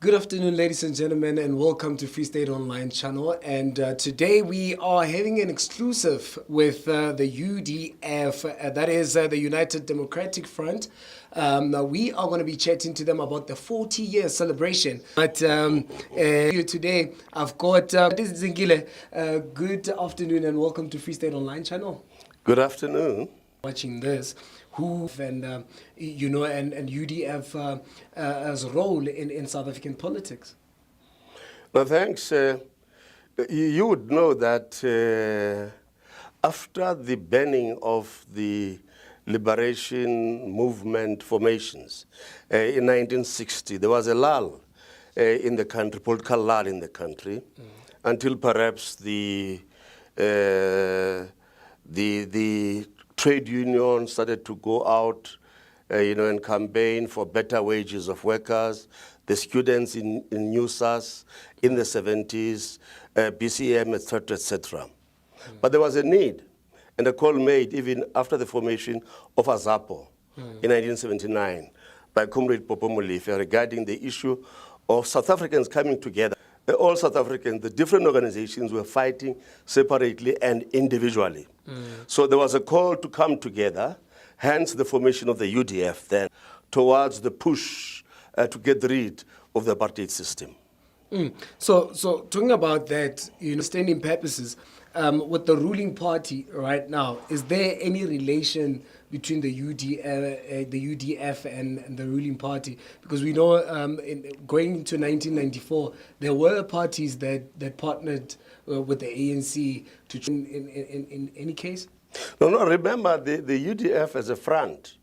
Good afternoon, ladies and gentlemen, and welcome to Free State Online channel. And today we are having an exclusive with the UDF, that is the United Democratic Front. Now we are going to be chatting to them about the 40-year celebration. But here today, I've got this is Zingile. Good afternoon and welcome to Free State Online channel. Good afternoon. Watching this, who and UDF as a role in South African politics. Well, thanks. You would know that after the banning of the liberation movement formations in 1960, there was a lull in the country, political lull in the country, until perhaps the trade unions started to go out, and campaign for better wages of workers. The students in NUSAS in the 70s, BCM, etc., etc. But there was a need, and a call made even after the formation of AZAPO in 1979 by Comrade Popo Molefe regarding the issue of South Africans coming together. All South Africans, the different organizations were fighting separately and individually. So there was a call to come together, hence the formation of the UDF then, towards the push to get rid of the apartheid system. So talking about that, standing purposes, with the ruling party right now, is there any relation between the UDF and the ruling party? Because we know going into 1994, there were parties that partnered with the ANC to in any case? No, remember the UDF as a front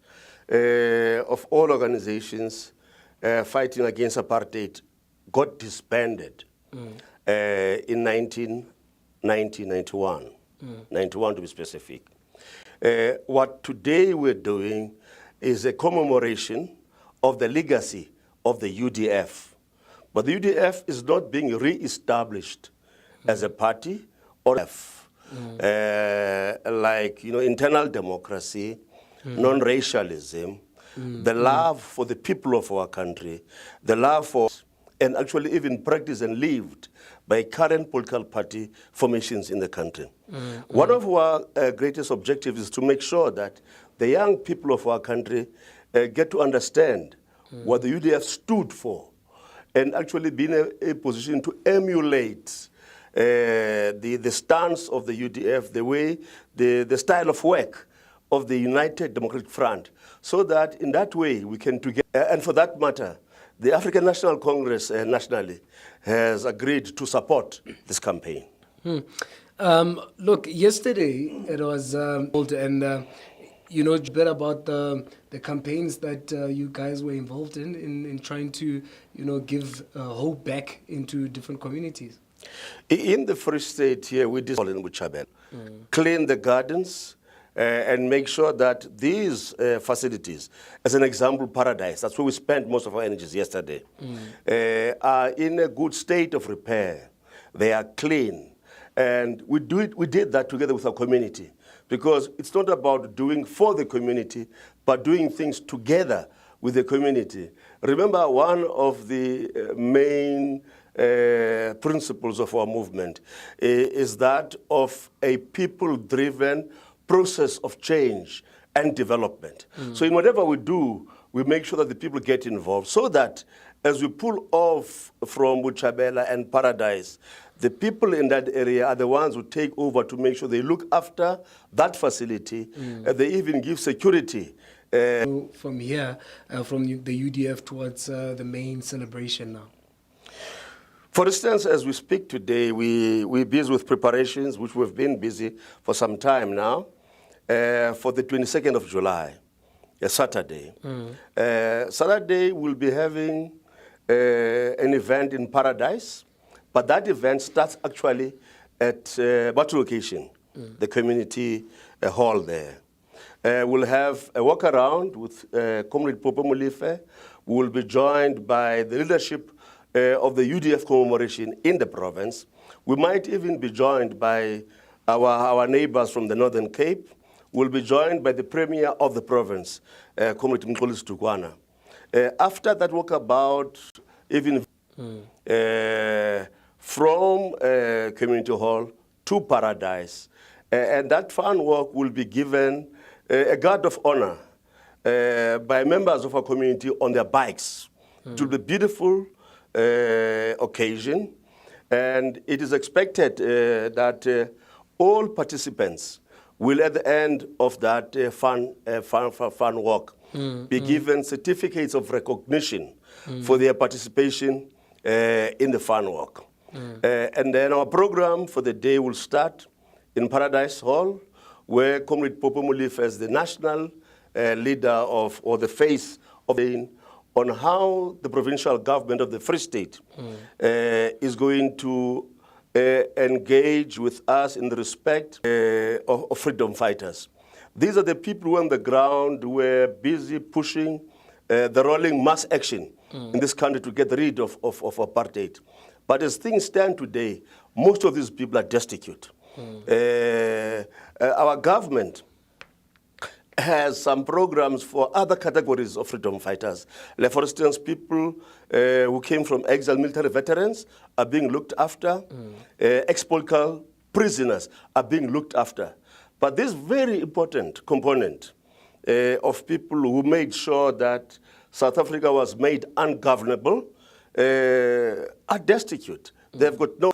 of all organizations fighting against apartheid got disbanded in 1991 to be specific. What today we're doing is a commemoration of the legacy of the UDF. But the UDF is not being re-established as a party or internal democracy, non-racialism, the love for the people of our country, the love for, and actually even practiced and lived by current political party formations in the country. One of our greatest objectives is to make sure that the young people of our country get to understand what the UDF stood for and actually be in a position to emulate the stance of the UDF, the way, the style of work of the United Democratic Front, so that in that way we can together, and for that matter, the African National Congress nationally has agreed to support this campaign. Look, yesterday it was and a bit about the campaigns that you guys were involved in trying to give hope back into different communities. In the Free State here, we did in Buchabel, clean the gardens, and make sure that these facilities, as an example, Paradise, that's where we spent most of our energies yesterday, are in a good state of repair. They are clean. And we did that together with our community, because it's not about doing for the community, but doing things together with the community. Remember, one of the main principles of our movement is that of a people-driven process of change and development. So in whatever we do, we make sure that the people get involved, so that as we pull off from Buchabela and Paradise, the people in that area are the ones who take over to make sure they look after that facility, and they even give security. From here, from the UDF towards the main celebration now? For instance, as we speak today, we're busy with preparations, which we've been busy for some time now, for the 22nd of July, a Saturday. Saturday, we'll be having an event in Paradise, but that event starts actually at Batu location, the community hall there. We'll have a walk around with Comrade Popo Molefe. We will be joined by the leadership of the UDF commemoration in the province. We might even be joined by our neighbors from the Northern Cape. We'll be joined by the Premier of the province, Comrade Mxolisi Tukwana. After that walkabout, even from Community Hall to Paradise. And that fun walk will be given a guard of honor by members of our community on their bikes. It will be a beautiful occasion, and it is expected that all participants will, at the end of that fun walk, be given certificates of recognition for their participation in the fun walk. And then our program for the day will start in Paradise Hall, where Comrade Popo Molefe, as the national leader of, or the face of the, on how the provincial government of the Free State is going to engage with us in the respect of freedom fighters. These are the people who on the ground were busy pushing the rolling mass action in this country to get rid of apartheid. But as things stand today, most of these people are destitute. Our government has some programs for other categories of freedom fighters. Like, for instance, people who came from exiled military veterans are being looked after. Ex-political prisoners are being looked after. But this very important component of people who made sure that South Africa was made ungovernable are destitute. They've got no,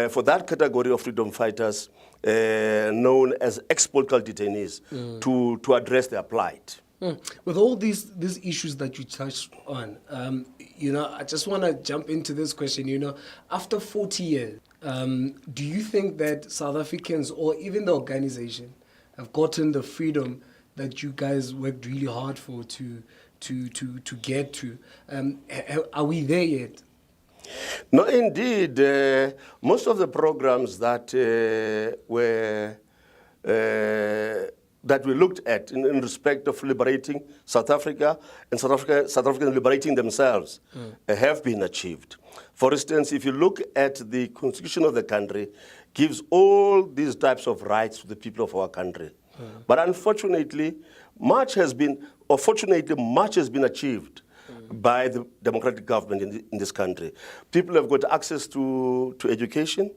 for that category of freedom fighters, known as ex-political detainees, to address their plight. With all these issues that you touched on, you know, I just want to jump into this question. You know, after 40 years, do you think that South Africans or even the organization have gotten the freedom that you guys worked really hard for to get to? Are we there yet? No, indeed. Most of the programs that we looked at in respect of liberating South Africa and South Africans liberating themselves have been achieved. For instance, if you look at the constitution of the country, gives all these types of rights to the people of our country. But unfortunately, much has been achieved by the democratic government in this country. People have got access to education.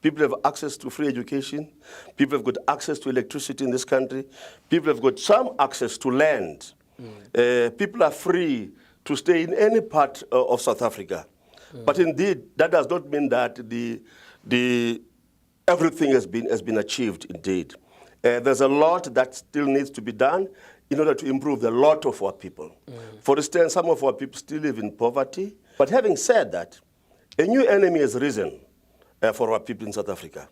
People have access to free education. People have got access to electricity in this country. People have got some access to land. People are free to stay in any part of South Africa. But indeed, that does not mean that everything has been achieved, indeed. There's a lot that still needs to be done in order to improve the lot of our people. For instance, some of our people still live in poverty. But having said that, a new enemy has risen for our people in South Africa.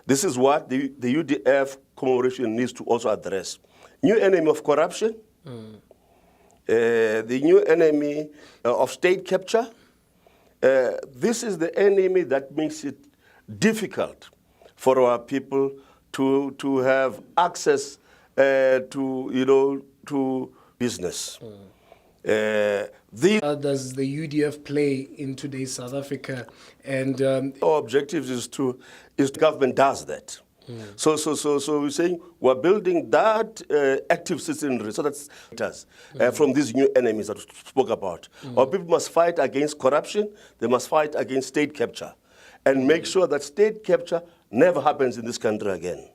This is what the UDF commemoration needs to also address. New enemy of corruption, the new enemy of state capture. This is the enemy that makes it difficult for our people to have access to business. Does the UDF play in today's South Africa? And our objective is the government does that. So we're saying we're building that active citizenry, so that's from these new enemies that we spoke about. Our people must fight against corruption. They must fight against state capture, and make sure that state capture never happens in this country again.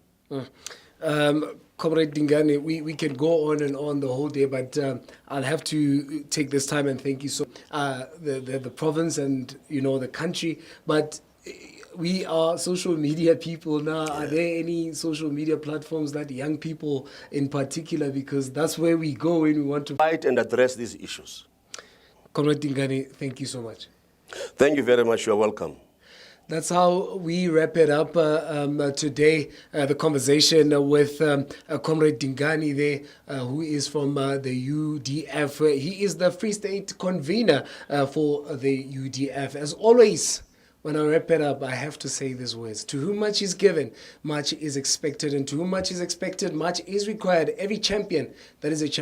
Comrade Dingani, we can go on and on the whole day, but I'll have to take this time and thank you so the province and the country. But we are social media people now. Yeah. Are there any social media platforms that young people in particular, because that's where we go when we want to fight and address these issues? Comrade Dingani, thank you so much. Thank you very much. You're welcome. That's how we wrap it up today, the conversation with Comrade Dingani there, who is from the UDF. He is the Free State convener for the UDF. As always, when I wrap it up, I have to say these words. To whom much is given, much is expected. And to whom much is expected, much is required. Every champion that is a champion